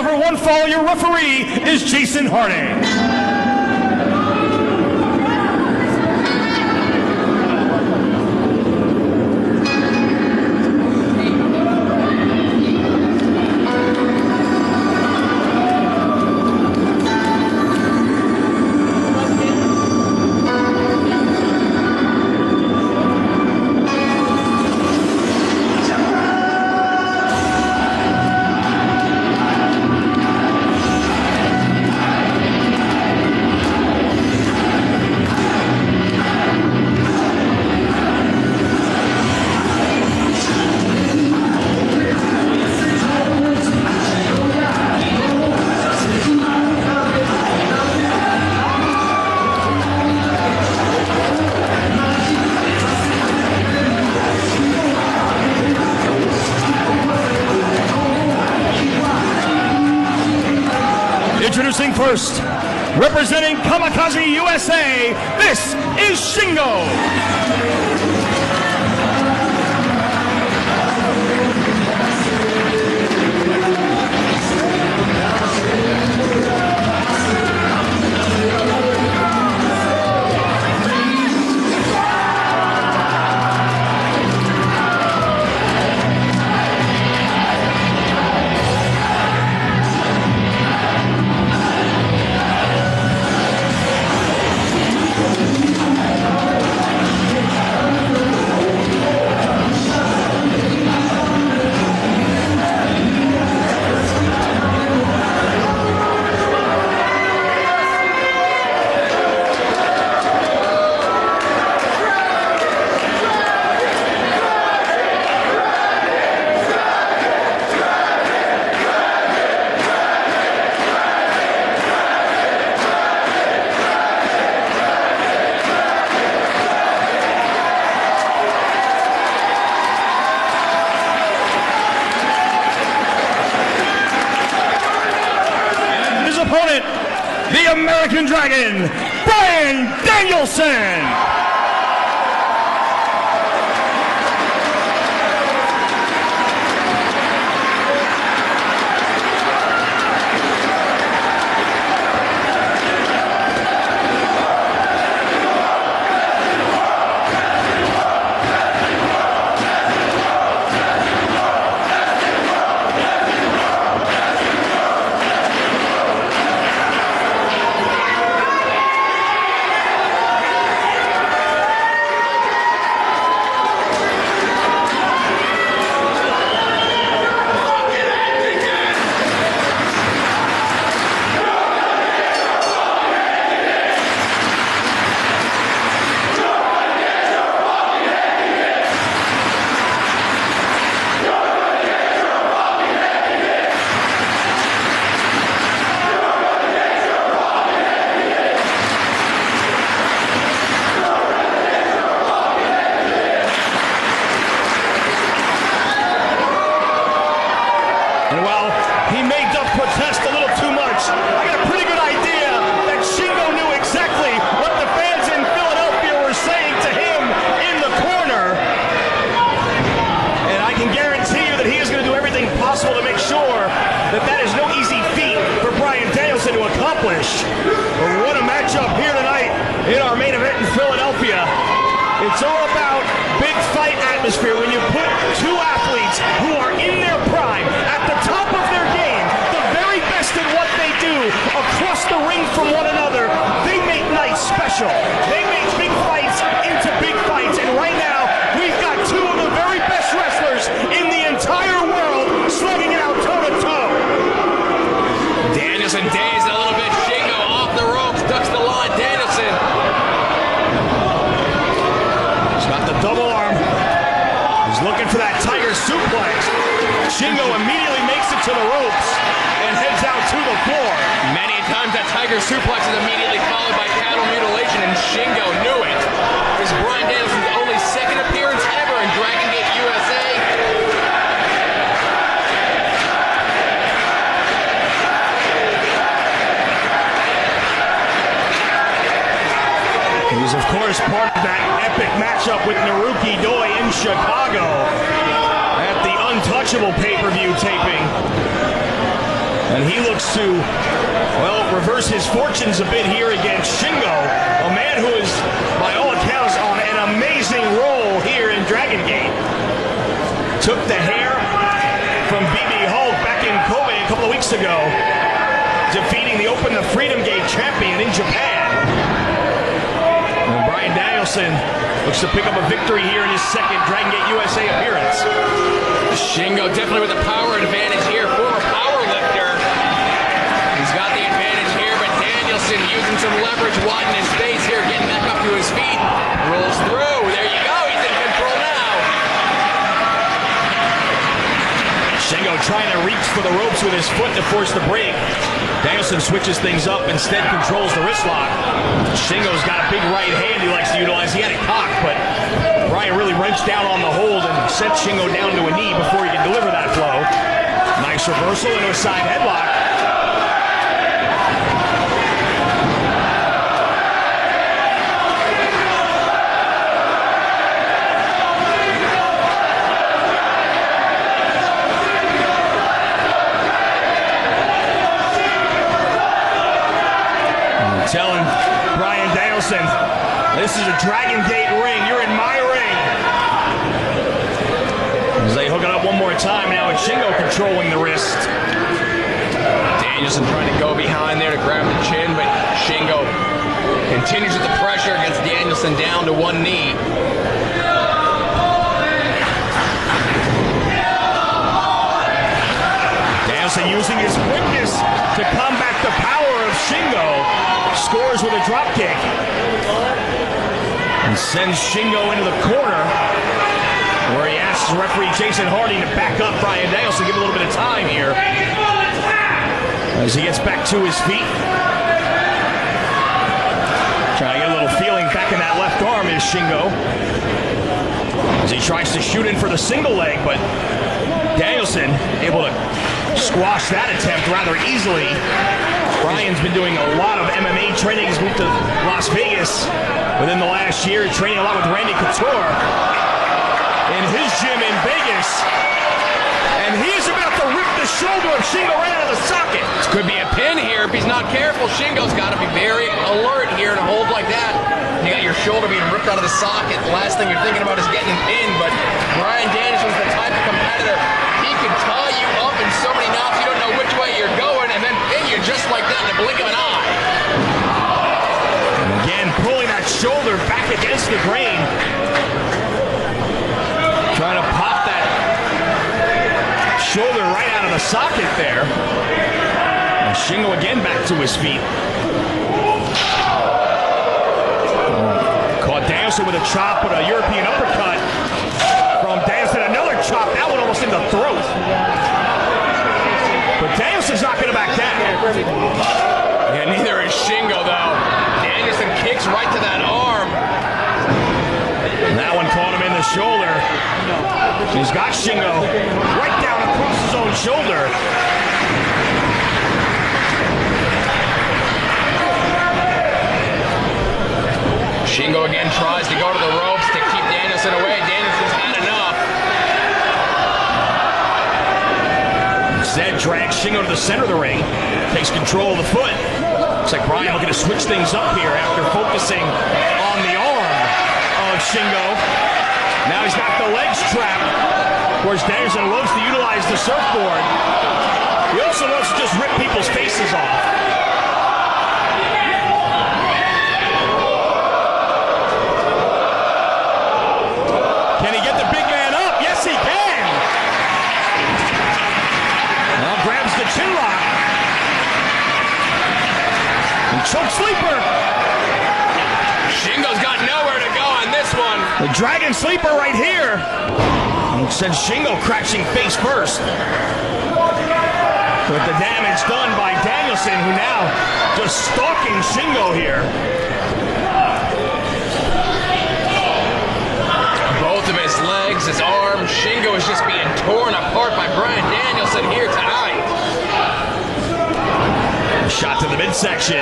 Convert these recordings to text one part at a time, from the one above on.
number 1 fall, your referee is Jason Harding. Introducing first, representing Takagi USA, this is Shingo. Opponent, the American Dragon, Bryan Danielson. And while he may protest a little too much, I got a pretty good idea that Shingo knew exactly what the fans in Philadelphia were saying to him in the corner. And I can guarantee you that he is going to do everything possible to make sure that that is no easy feat for Bryan Danielson to accomplish. But what a matchup here tonight in our main event in Philadelphia. It's all about big fight atmosphere when you put two athletes who are in their prime, at the top of their game, the very best at what they do, across the ring from one another. They make nights special. They make big fights into big fights. And right now, we've got two of the very best wrestlers in the entire world slugging it out toe-to-toe. Danielson dazed a little bit. Shingo off the ropes, ducks the line. Danielson. Got the double arm. He's looking for that tiger suplex. Shingo immediately makes it to the ropes and heads out to the floor. Many times that tiger suplex is immediately followed by cattle mutilation, and Shingo knew it. This is Bryan Danielson's only second appearance ever in Dragon Gate USA. He's, of course, part of that epic matchup with Naruki Doi in Chicago at the Untouchable pay-per-view taping. And he looks to, well, reverse his fortunes a bit here against Shingo, a man who is, by all accounts, on an amazing roll here in Dragon Gate. Took the hair from BB Hulk back in Kobe a couple of weeks ago, defeating the Open the Freedom Gate champion in Japan. And Bryan Danielson looks to pick up a victory here in his second Dragon Gate USA appearance. Shingo definitely with the power advantage here, former power lifter. He's got the advantage here, but Danielson using some leverage, widening his face here, getting back up to his feet. Rolls through. There you go. He's in control now. Shingo trying to reach for the ropes with his foot to force the break. Danielson switches things up, instead controls the wrist lock. Shingo's got a big right hand he likes to utilize. He had it cocked, but Bryan really wrenched down on the hold and sent Shingo down to a knee before he could deliver that blow. Nice reversal into a side headlock. Telling Bryan Danielson, this is a Dragon Gate ring. You're in my ring. As they hook it up one more time, now it's Shingo controlling the wrist. Danielson trying to go behind there to grab the chin, but Shingo continues with the pressure against Danielson down to one knee. Danielson using his quickness to combat the power of Shingo. Scores with a drop kick. And sends Shingo into the corner, where he asks referee Jason Harding to back up Bryan Danielson, give him a little bit of time here. As he gets back to his feet. Trying to get a little feeling back in that left arm is Shingo. As he tries to shoot in for the single leg, but Danielson able to squash that attempt rather easily. Bryan's been doing a lot of MMA training. He's moved to Las Vegas within the last year, training a lot with Randy Couture in his gym in Vegas. And he's about to rip the shoulder of Shingo right out of the socket. This could be a pin here if he's not careful. Shingo's got to be very alert here in a hold like that. You got your shoulder being ripped out of the socket. The last thing you're thinking about is getting pinned, but Bryan Danielson's the type of competitor. He can tie you up in so many knots you don't know which way you're going, and then pin you just like that in a blink of an eye. And again, pulling that shoulder back against the grain. Trying to pop that shoulder right out of the socket there. And Shingo again back to his feet. Caught Danielson with a chop, with a European uppercut from Danielson. Another chop, that one almost in the throat. But Danielson's not going to back down. Yeah, neither is Shingo, though. Danielson kicks right to that arm. And that one caught him in the shoulder. He's got Shingo right down across his own shoulder. Shingo again tries to go to the ropes to keep Danielson away. Danielson's had enough. Instead, drags Shingo to the center of the ring. Takes control of the foot. Looks like Bryan looking to switch things up here after focusing on the arm of Shingo. Now he's got the legs trapped. Of course, Danielson loves to utilize the surfboard. He also loves to just rip people's faces off. Can he get the big man up? Yes, he can. Now grabs the chin lock. And choke sleeper. Shingo's got nowhere to go on this one. The dragon sleeper right here. And sends Shingo crashing face first. With the damage done by Danielson, who now just stalking Shingo here. Both of his legs, his arms, Shingo is just being torn apart by Bryan Danielson here tonight. Shot to the midsection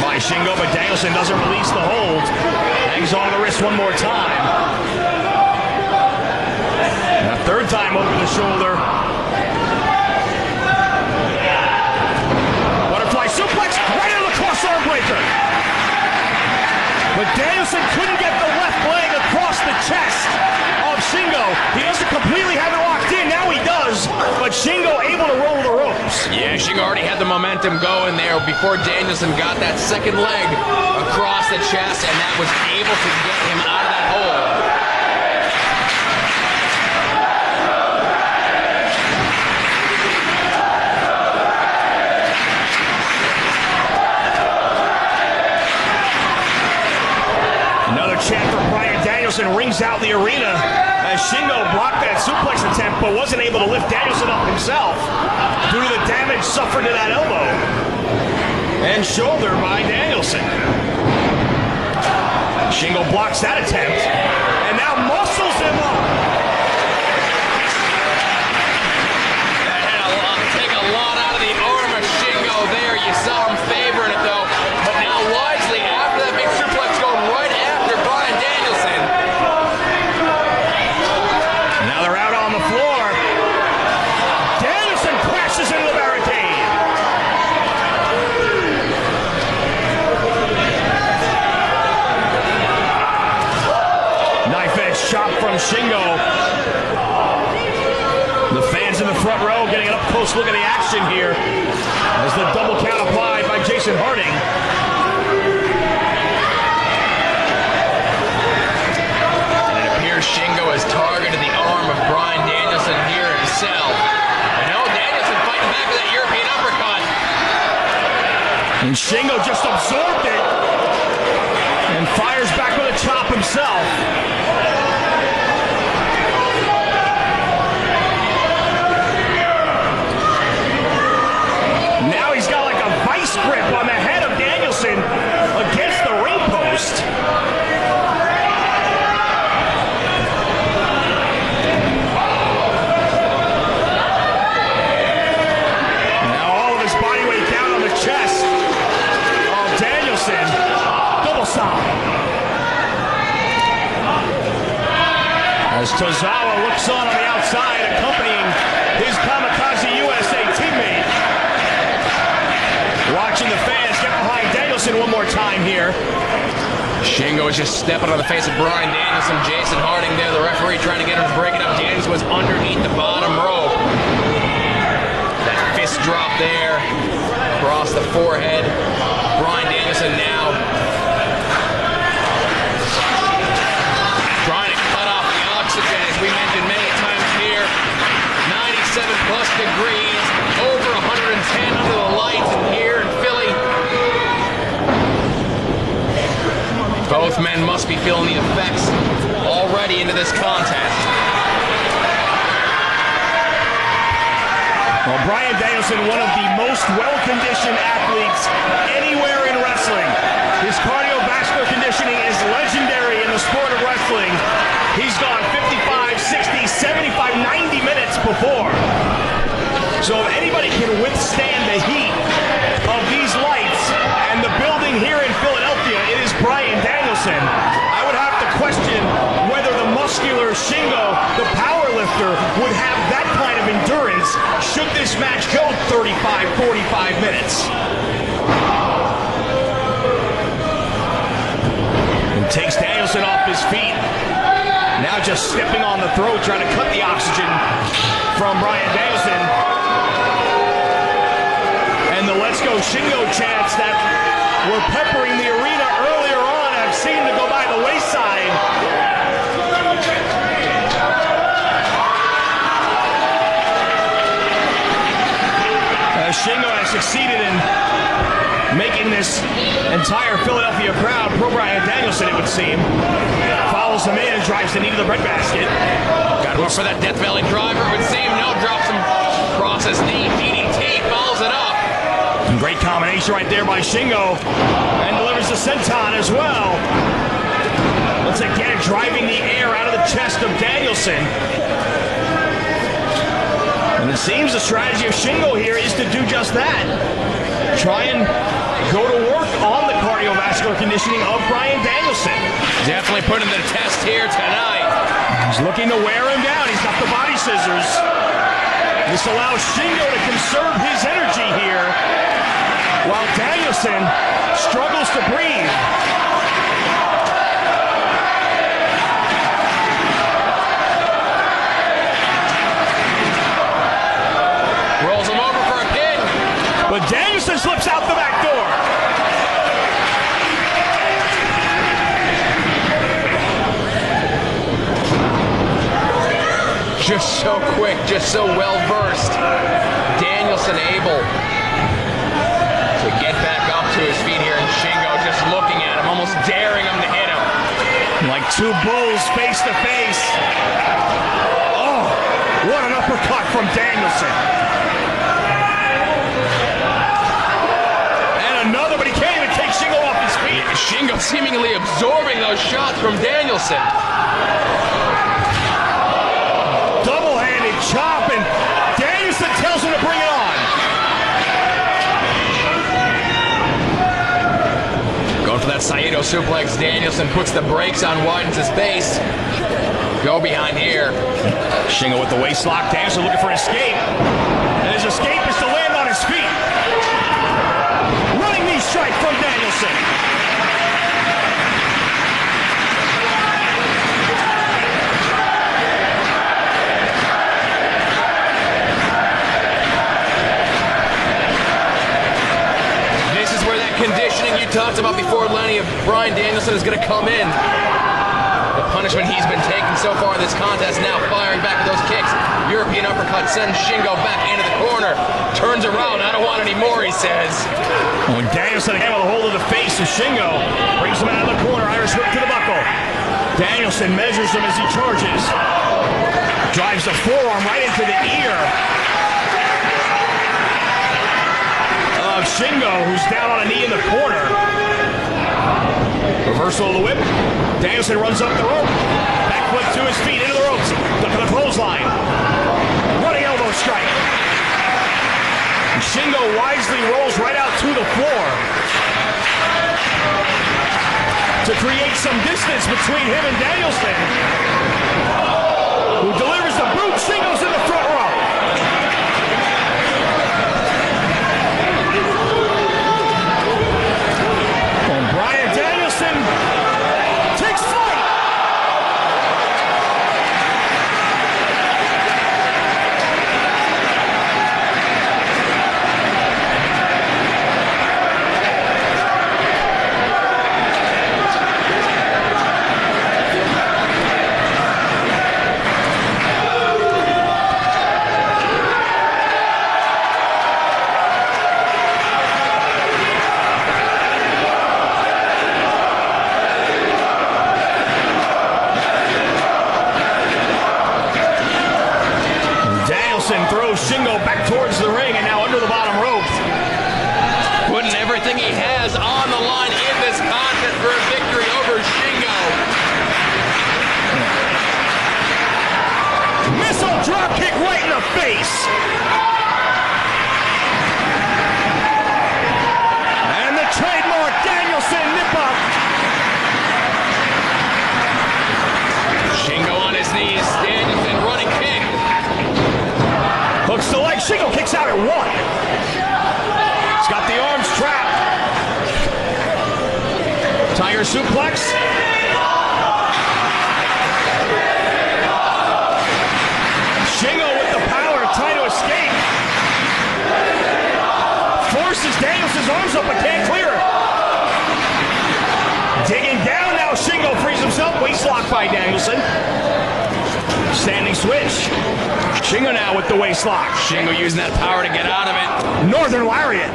by Shingo, but Danielson doesn't release the hold. Hangs on the wrist one more time. And a third time over the shoulder. He doesn't completely have it locked in. Now he does, but Shingo able to roll the ropes. Yeah, Shingo already had the momentum going there before Danielson got that second leg across the chest, and that was able to get him out of that hole. Another chant for Bryan Danielson rings out the arena as Shingo blocked that suplex attempt but wasn't able to lift Danielson up himself due to the damage suffered to that elbow and shoulder by Danielson. Shingo blocks that attempt and now muscles him up. That had take a lot out of the arm of Shingo there. You saw him favoring it though, but now wisely after that big suplex going right after Bryan Danielson. Now they're out on the floor. Danielson crashes into the barricade. Knife edge chop from Shingo. The fans in the front row getting an up-close look at the action here as the double count applied by Jason Harding. Shingo has targeted the arm of Bryan Danielson here himself. And no, Danielson fighting back with that European uppercut. And Shingo just absorbed it and fires back with a chop himself. Now he's got like a vice grip on the head of Danielson against the ring post. Chest of Danielson. Double stop. As Tozawa looks on the outside, accompanying his Kamikaze USA teammate. Watching the fans get behind Danielson one more time here. Shingo is just stepping on the face of Bryan Danielson. Jason Harding there, the referee trying to get him to break it up. Danielson was underneath the bottom rope. That fist drop there. Across the forehead. Bryan Danielson now trying to cut off the oxygen, as we mentioned many times here. 97 plus degrees, over 110 under the lights here in Philly. Both men must be feeling the effects already into this contest. Well, Bryan Danielson, one of the most well-conditioned athletes anywhere in wrestling. His cardiovascular conditioning is legendary in the sport of wrestling. He's gone 55, 60, 75, 90 minutes before. So if anybody can withstand the heat of these lights and the building here in Philadelphia, it is Bryan Danielson. I would have to question whether the muscular Shingo, the powerlifter, would have that kind of endurance should this match go 35, 45 minutes. And takes Danielson off his feet. Now just stepping on the throat, trying to cut the oxygen from Bryan Danielson. And the Let's Go Shingo chants that were peppering the arena earlier on have seemed to go by the wayside. Shingo has succeeded in making this entire Philadelphia crowd pro Bryan Danielson, it would seem. Follows him in and drives the knee to the breadbasket. Got him up for that Death Valley driver, it would seem. No, drops him across his knee. DDT follows it up. Great combination right there by Shingo. And delivers the senton as well. Once again, driving the air out of the chest of Danielson. And it seems the strategy of Shingo here is to do just that. Try and go to work on the cardiovascular conditioning of Bryan Danielson. Definitely putting the test here tonight. He's looking to wear him down. He's got the body scissors. This allows Shingo to conserve his energy here while Danielson struggles to breathe. Danielson slips out the back door. Just so quick, just so well versed. Danielson able to get back up to his feet here, and Shingo just looking at him, almost daring him to hit him. Like two bulls face to face. Oh, what an uppercut from Danielson. And another, but he can't even take Shingo off his feet. Shingo seemingly absorbing those shots from Danielson. Double-handed chop, and Danielson tells him to bring it on. Going for that Saito suplex. Danielson puts the brakes on, widens his base. Go behind here. Shingo with the waist lock. Danielson looking for escape. And his escape is to land on his feet. Running knee strike from Danielson. Conditioning you talked about before, Lenny, of Bryan Danielson is going to come in. The punishment he's been taking so far in this contest, now firing back with those kicks. European uppercut sends Shingo back into the corner. Turns around, I don't want any more, he says. When Danielson again with a hold of the face of Shingo, brings him out of the corner, Irish whip to the buckle. Danielson measures him as he charges. Drives the forearm right into the ear of Shingo, who's down on a knee in the corner. Reversal of the whip. Danielson runs up the rope. Back flip to his feet, into the ropes. Look at the clothesline. Running elbow strike. And Shingo wisely rolls right out to the floor to create some distance between him and Danielson, who delivers the boot. Shingo's in the front row. Bryan Danielson takes flight. Throws Shingo back towards the ring and now under the bottom rope. Putting everything he has on the line in this contest for a victory over Shingo. Missile drop kick right in the face. And the trademark Danielson nip up. Shingo on his knees. Danielson running kick. Hooks the leg. Shingo kicks out at one. He's got the arms trapped. Tiger suplex. Shingo with the power, trying to escape. Forces Danielson's arms up but can't clear it. Digging down now. Shingo frees himself. Waist lock by Danielson. Standing switch. Shingo now with the waist lock. Shingo using that power to get out of it. Northern Lariat.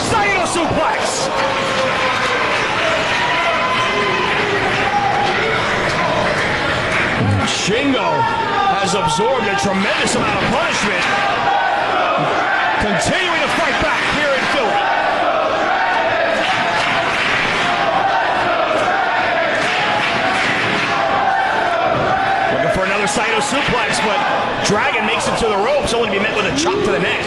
Saito suplex. Shingo has absorbed a tremendous amount of punishment. Continuing to fight back here in Philly. For another Saito suplex, but Dragon makes it to the ropes, only to be met with a chop to the neck.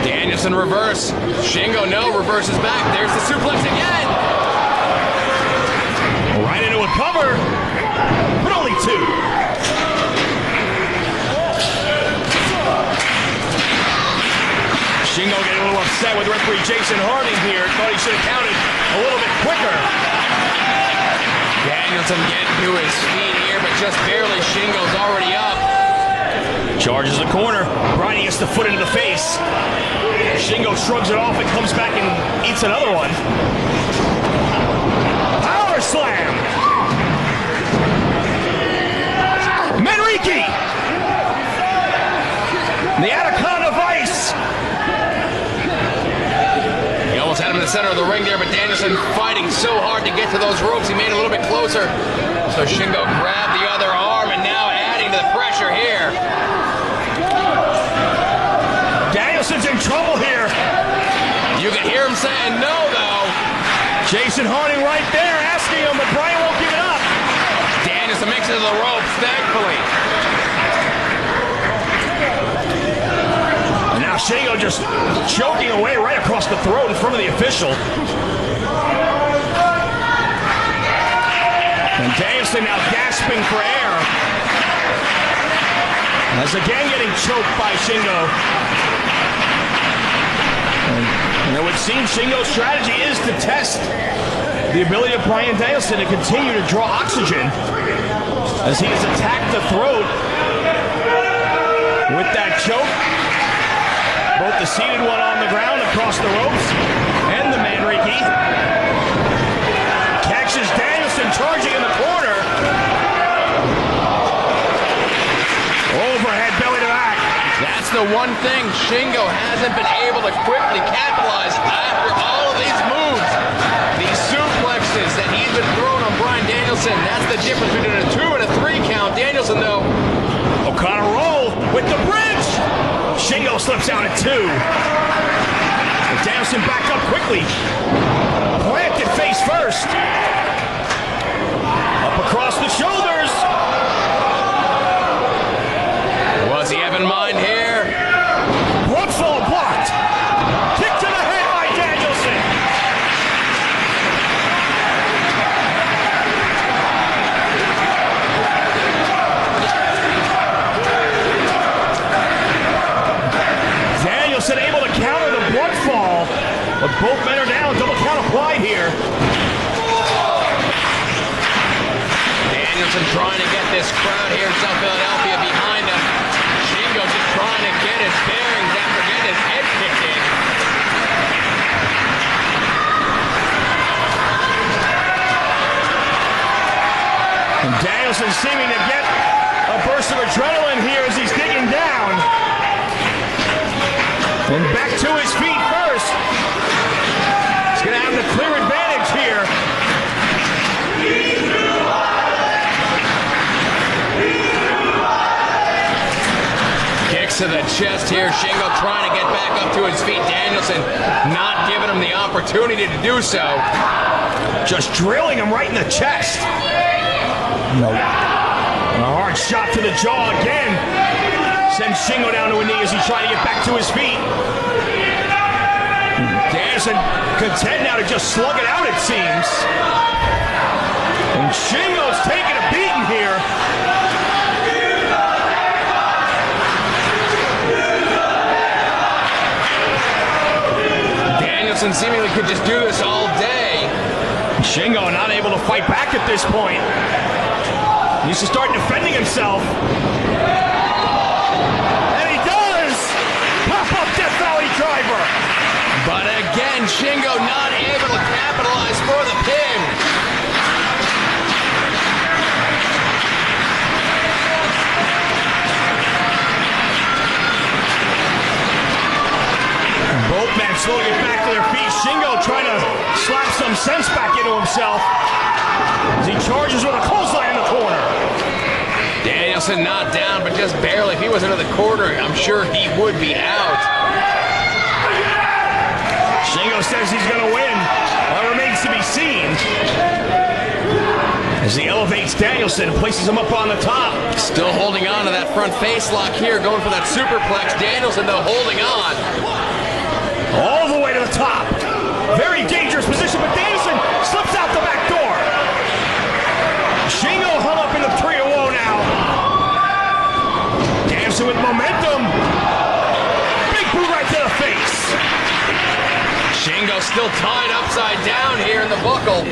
Danielson reverse. Shingo reverses back. There's the suplex again. Right into a cover, but only two. Shingo getting a little upset with referee Jason Harding here. Thought he should have counted a little bit quicker. Danielson getting to his feet here, but just barely. Shingo's already up. Charges the corner. Bryan gets the foot into the face. Shingo shrugs it off and comes back and eats another one. Power slam. Manrique. The Anaconda Vice. He almost had him in the center of the ring there, but Danielson fighting so hard to get to those ropes. He made it a little bit closer. So Shingo grabbed the other arm and now adding to the pressure here. Danielson's in trouble here. You can hear him saying no, though. Jason Harding right there asking him, but Bryan won't give it up. Danielson makes it to the ropes, thankfully. And now Shingo just choking away right across the throat in front of the official. And Danielson now gasping for air. As again getting choked by Shingo. And it would seem Shingo's strategy is to test the ability of Bryan Danielson to continue to draw oxygen as he has attacked the throat with that choke. Both the seated one on the ground across the ropes and the Manrique. Catches Danielson charging in the corner. Overhead belly to back. That's the one thing Shingo hasn't been able to quickly capitalize after all of these moves. These suplexes that he's been throwing on Bryan Danielson. That's the difference between a 2 and a 3 count. Danielson, though. O'Connor roll with the bridge. Shingo slips out at 2. And Danielson back up quickly. Planted face first. Up across the shoulders. What's he have in mind here? One fall blocked. Kick to the head by Danielson. Danielson able to counter the blood fall, but both men are down. Double count applied here. Danielson trying to get this crowd here in South Philadelphia behind him. Shingo just trying to get his bearings after getting his head kicked in. And Danielson seeming to get a burst of adrenaline here as he's digging down. And back to his feet first. He's going to have the clear advantage here. Kicks to the chest here. Shingo trying to get back up to his feet. Danielson not giving him the opportunity to do so. Just drilling him right in the chest. No. And a hard shot to the jaw again. Sends Shingo down to a knee as he's trying to get back to his feet. Danielson content now to just slug it out, it seems. And Shingo's taking a beating here. Danielson seemingly could just do this all day. Shingo not able to fight back at this point. He needs to start defending himself. And he does! Pop-up Death Valley driver. But again, Shingo not able to capitalize for the pin. Both men slowly get back to their feet. Shingo trying to slap some sense back into himself as he charges with a clothesline in the corner. Danielson not down, but just barely. If he was into the corner, I'm sure he would be out. Shingo says he's going to win. Well, remains to be seen. As he elevates Danielson and places him up on the top. Still holding on to that front face lock here, going for that superplex. Danielson, though, holding on. All the way to the top. Very dangerous position, but Danielson slips out the back door. Shingo hung up in the 3-0 now. Danielson with momentum. Big boot right to the face. Shingo still tied upside down here in the buckle.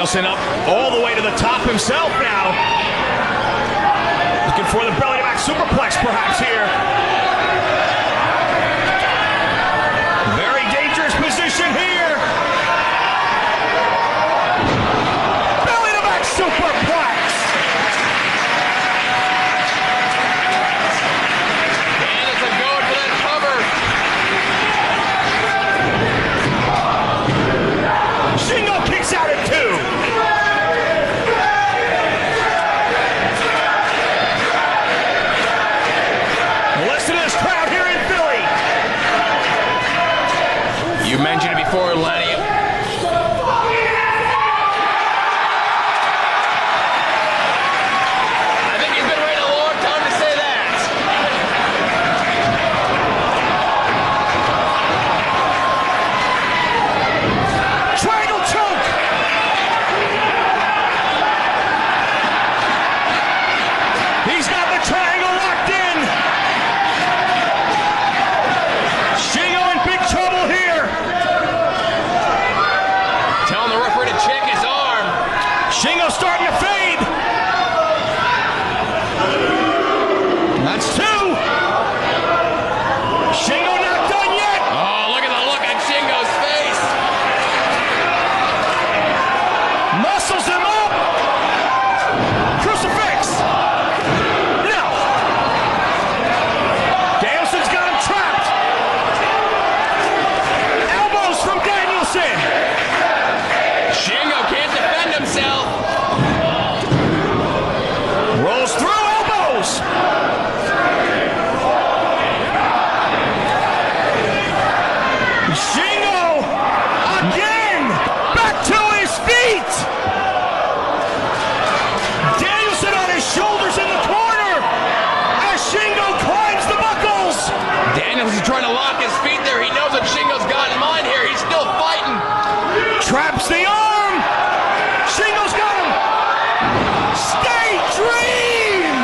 Danielson up all the way to the top himself now. Looking for the belly-to-back superplex perhaps here. Very dangerous position here. Belly-to-back superplex. Danielson going for that cover. Shingo kicks out at 2. You mentioned it before, Lenny. I think he's been waiting a long time to say that. Triangle choke. He's got the triangle locked in. Shingo in big trouble here. Telling the referee to check his arm. Shingo starting to fade. That's 2. Shingo not done yet. Oh, look at the look on Shingo's face. Muscles him up. Crucifix. No. Danielson's got him trapped. Elbows from Danielson. Shingo can't defend himself. Rolls through elbows. Shingo again back to his feet. Danielson on his shoulders in the corner as Shingo climbs the buckles. Danielson's trying to lock his feet there. He knows what Shingo's got in mind here. He's still fighting. Traps the arm. Shingo's got him. State Dream.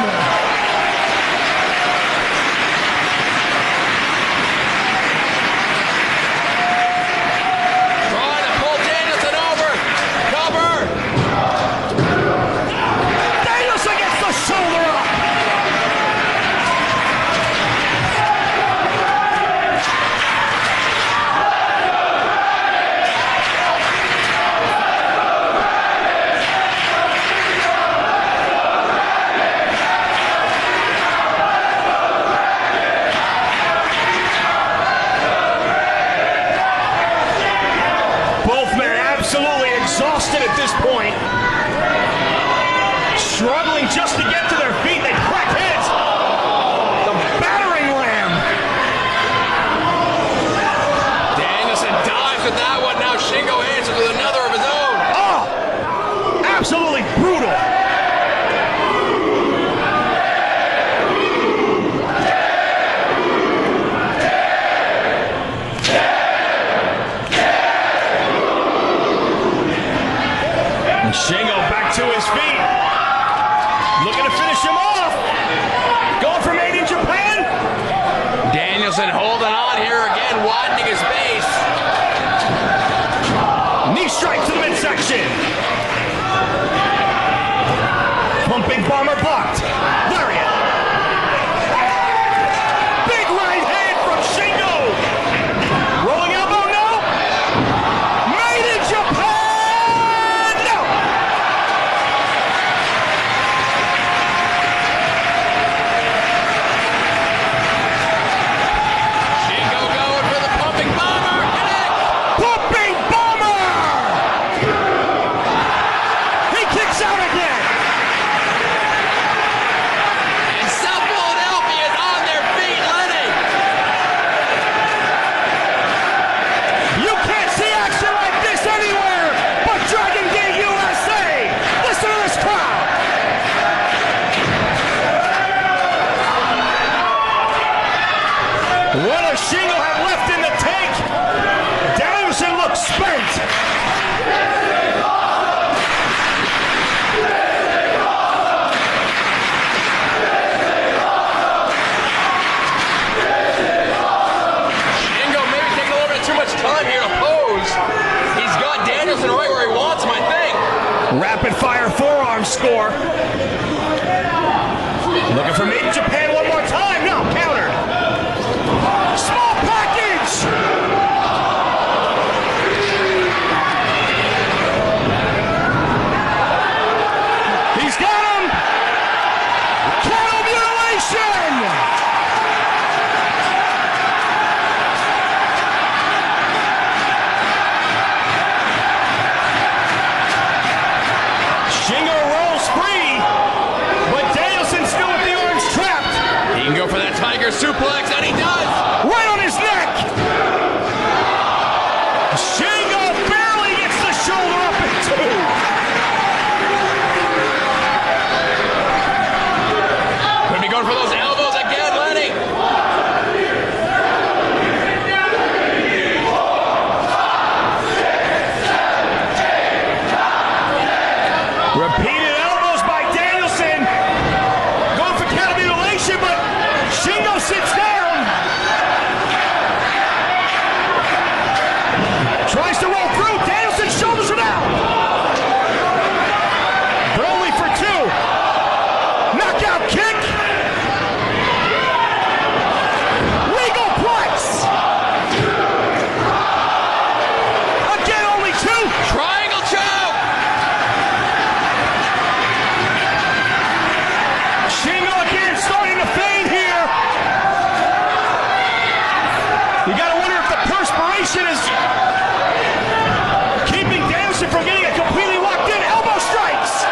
Trying to pull Danielson over. Cover. Danielson gets the shoulder up. Both men absolutely exhausted at this point. Struggling just to get to their feet. They crack heads. The battering ram. Danielson dives with that one. Now Shingo answers with another of his own. Oh, absolutely brutal. And Shingo back to his feet. Looking to finish him off. Going for Made in Japan. Danielson holding on here again, widening his base. Knee strike to the midsection. Pumping bomber blocked. Lariat. Big right hand from Shingo. Rolling elbow, no. Made in Japan, no. Shingo going for the pumping bomber. Connect. Pumping bomber. He kicks out again. And South Philadelphia is on their feet, Lenny. You can't see action like this anywhere but Dragon DGUSA. Listen to this crowd. What does Shingo have left in the tank? Danielson looks spent. Shingo maybe taking a little bit too much time here to pose. He's got Danielson right where he wants him, I think. Rapid fire forearm score. Looking for Made in Japan one more time. No, countered. Small package. He's got him. Cattle mutilation. Shingo rolls free, but Danielson's still with the orange trapped. He can go for that tiger suplex, and he does! Right on his neck! Shingo barely gets the shoulder up in two. Could be going for those elbows again, Lenny. Repeated elbows by Danielson. Going for cattle mutilation, but Shingo sits down. Tries to roll through. Danielson's shoulders are down. But only for two. Knockout kick. Legal place. Again, only two. Triangle choke! Shingo again starting to fade here. You gotta wonder if the perspiration is keeping Danielson from getting it completely locked in. Elbow strikes.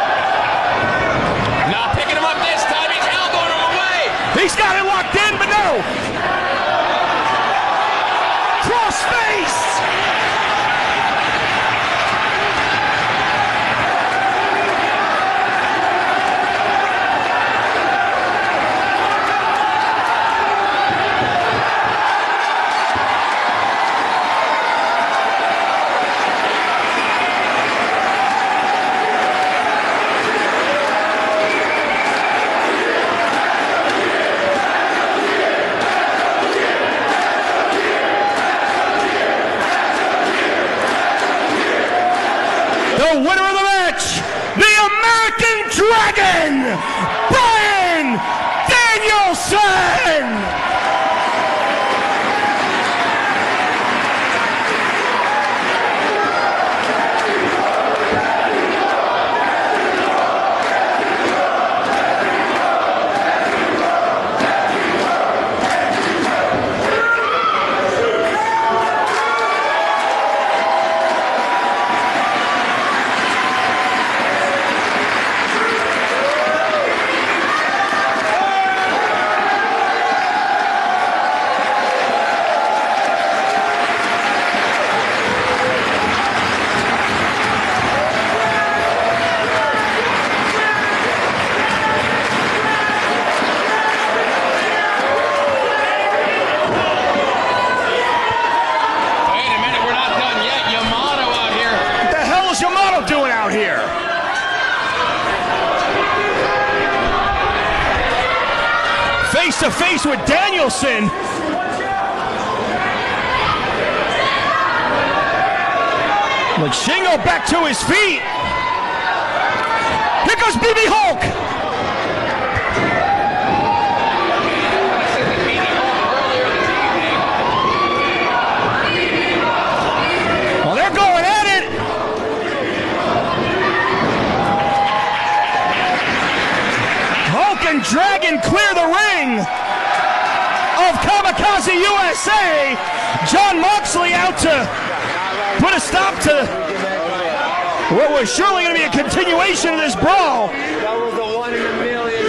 Not picking him up this time, he's elbowing him away! He's got it locked in, but no. Cross face. The winner of the match, the American Dragon, Bryan Danielson! Wait a minute, we're not done yet. Yamato out here. What the hell is Yamato doing out here? Face to face with Danielson. Look, Shingo back to his feet. Here goes BB Hulk. Well, they're going at it. Hulk and Dragon clear the ring of Kamikaze USA. John Moxley out to put a stop to what was surely going to be a continuation of this brawl. That was the one in a million.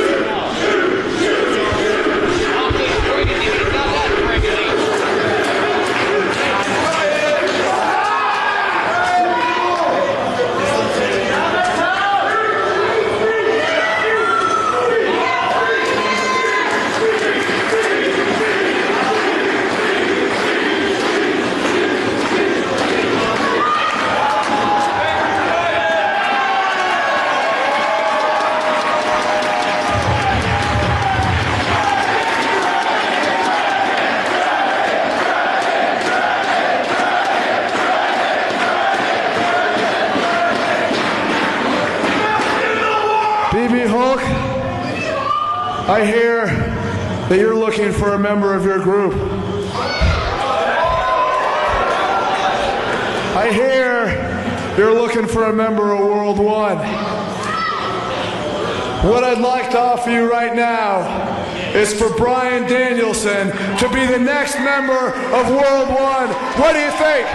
I hear that you're looking for a member of your group. I hear you're looking for a member of World One. What I'd like to offer you right now is for Bryan Danielson to be the next member of World One. What do you think?